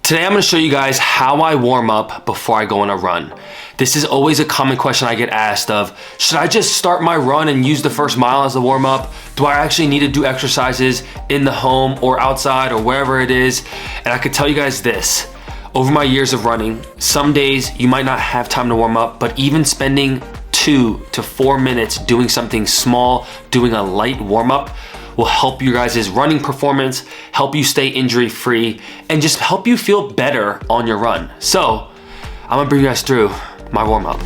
Today I'm going to show you guys how I warm up before I go on a run. This is always a common question I get asked of, should I just start my run and use the first mile as a warm up? Do I actually need to do exercises in the home or outside or wherever it is? And I could tell you guys this, over my years of running, some days you might not have time to warm up, but even spending 2 to 4 minutes doing something small, doing a light warm up, will help you guys' running performance, help you stay injury free, and just help you feel better on your run. So I'm gonna bring you guys through my warm up.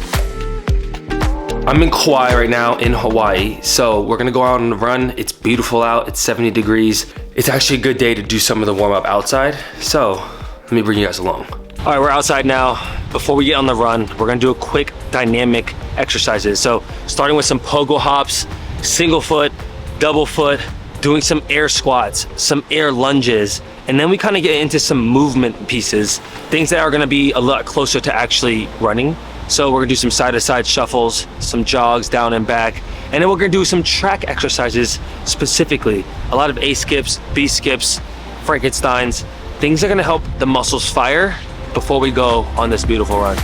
I'm in Kauai right now in Hawaii. So we're gonna go out on a run. It's beautiful out, it's 70 degrees. It's actually a good day to do some of the warm up outside. So let me bring you guys along. All right, we're outside now. Before we get on the run, we're gonna do a quick dynamic exercises. So starting with some pogo hops, single foot, double foot, doing some air squats, some air lunges, and then we kind of get into some movement pieces, things that are gonna be a lot closer to actually running. So we're gonna do some side-to-side shuffles, some jogs down and back, and then we're gonna do some track exercises specifically. A lot of A skips, B skips, Frankensteins, things that are gonna help the muscles fire before we go on this beautiful run.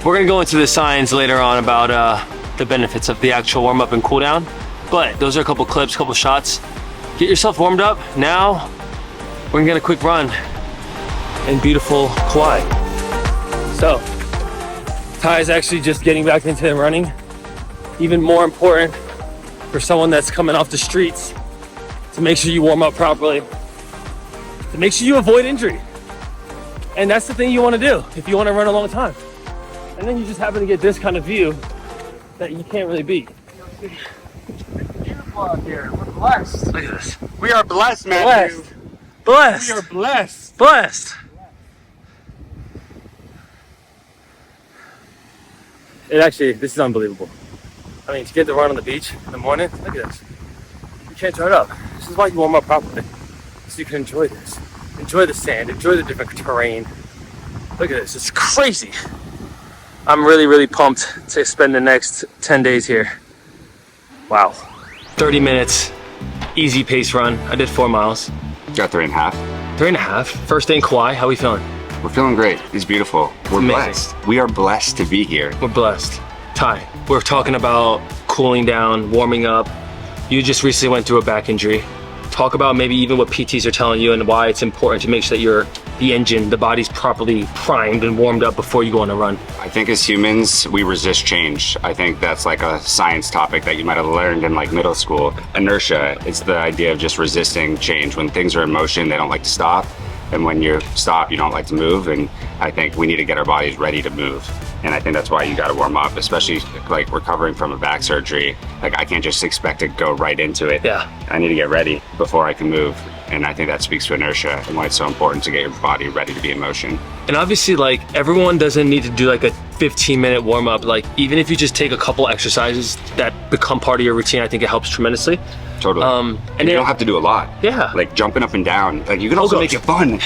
We're gonna go into the science later on about the benefits of the actual warm up and cool down, but those are a couple clips, couple shots. Get yourself warmed up. Now we're gonna get a quick run in beautiful Kauai. So Ty is actually just getting back into running. Even more important for someone that's coming off the streets, to make sure you warm up properly, to make sure you avoid injury. And that's the thing you wanna do if you wanna run a long time. And then you just happen to get this kind of view that you can't really beat. Beautiful out here. We're blessed. Look at this. We are blessed, Matthew. Blessed. We are blessed. Blessed. It actually, this is unbelievable. I mean, to get to run on the beach in the morning, look at this. You can't turn up. This is why you warm up properly, so you can enjoy this. Enjoy the sand, enjoy the different terrain. Look at this, it's crazy. I'm really pumped to spend the next 10 days here. Wow. 30 minutes, easy pace run. I did 4 miles. Got 3.5. 3.5. First day in Kauai, how are we feeling? We're feeling great. It's beautiful. We're amazing. Blessed. We are blessed to be here. We're blessed. Ty, we're talking about cooling down, warming up. You just recently went through a back injury. Talk about maybe even what PTs are telling you and why it's important to make sure that the engine, the body's properly primed and warmed up before you go on a run. I think as humans, we resist change. I think that's like a science topic that you might have learned in like middle school. Inertia, it's the idea of just resisting change. When things are in motion, they don't like to stop. And when you stop, you don't like to move. And I think we need to get our bodies ready to move. And I think that's why you got to warm up, especially like recovering from a back surgery. Like I can't just expect to go right into it. Yeah. I need to get ready before I can move. And I think that speaks to inertia and why it's so important to get your body ready to be in motion. And obviously, like, everyone doesn't need to do like a 15-minute warm up. Like, even if you just take a couple exercises that become part of your routine, I think it helps tremendously. Totally. And you don't have to do a lot. Yeah. Like jumping up and down. Like you can also make it fun.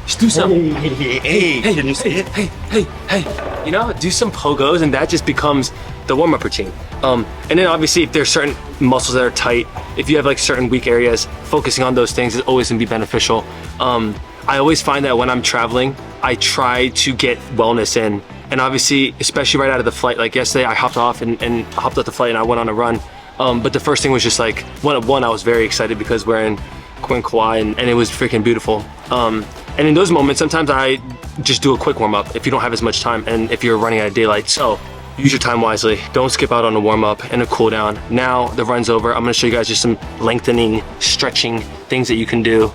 Just do some. Hey, did you see it? Hey. You know, do some pogos, and that just becomes the warm-up routine. And then obviously, if there's certain muscles that are tight, if you have like certain weak areas, focusing on those things is always gonna be beneficial. I always find that when I'm traveling, I try to get wellness in. And obviously, especially right out of the flight, like yesterday, I hopped off and hopped off the flight and I went on a run. But the first thing was just like, one, I was very excited because we're in Kauai and it was freaking beautiful. And in those moments, sometimes I just do a quick warm up if you don't have as much time and if you're running at daylight. So use your time wisely. Don't skip out on a warm up and a cool down. Now the run's over. I'm gonna show you guys just some lengthening, stretching things that you can do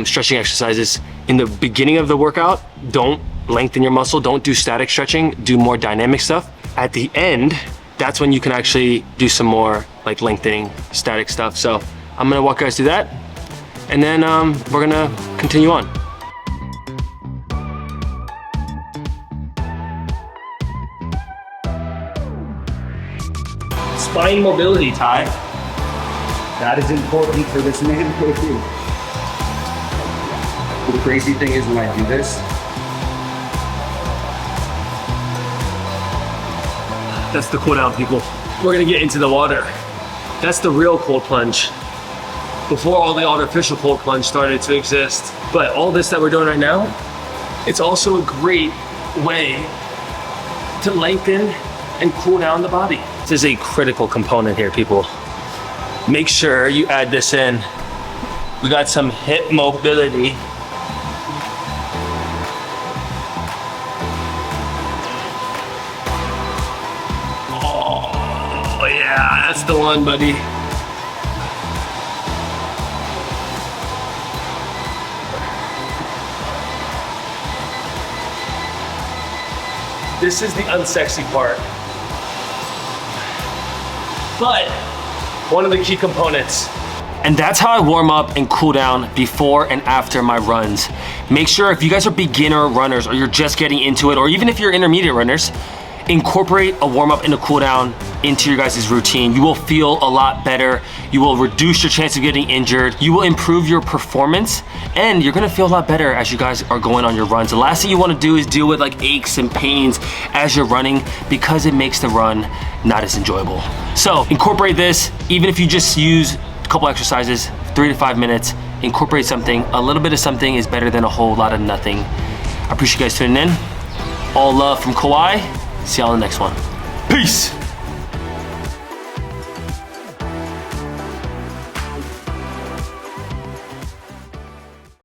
stretching exercises. In the beginning of the workout, don't lengthen your muscle, don't do static stretching, do more dynamic stuff. At the end, that's when you can actually do some more like lengthening static stuff. So I'm gonna walk you guys through that, and then we're gonna continue on. Spine mobility, Ty. That is important for this man. The crazy thing is when I do this, That's the cool down, people. We're gonna get into the water. That's the real cold plunge. Before all the artificial cold plunge started to exist. But all this that we're doing right now, it's also a great way to lengthen and cool down the body. This is a critical component here, people. Make sure you add this in. We got some hip mobility. Oh yeah, that's the one, buddy. This is the unsexy part. But one of the key components. And that's how I warm up and cool down before and after my runs. Make sure if you guys are beginner runners or you're just getting into it, or even if you're intermediate runners, incorporate a warm up and a cool down into your guys' routine. You will feel a lot better. You will reduce your chance of getting injured. You will improve your performance, and you're gonna feel a lot better as you guys are going on your runs. The last thing you wanna do is deal with like aches and pains as you're running, because it makes the run not as enjoyable. So incorporate this, even if you just use a couple exercises, 3 to 5 minutes, incorporate something. A little bit of something is better than a whole lot of nothing. I appreciate you guys tuning in. All love from Kauai. See y'all in the next one. Peace.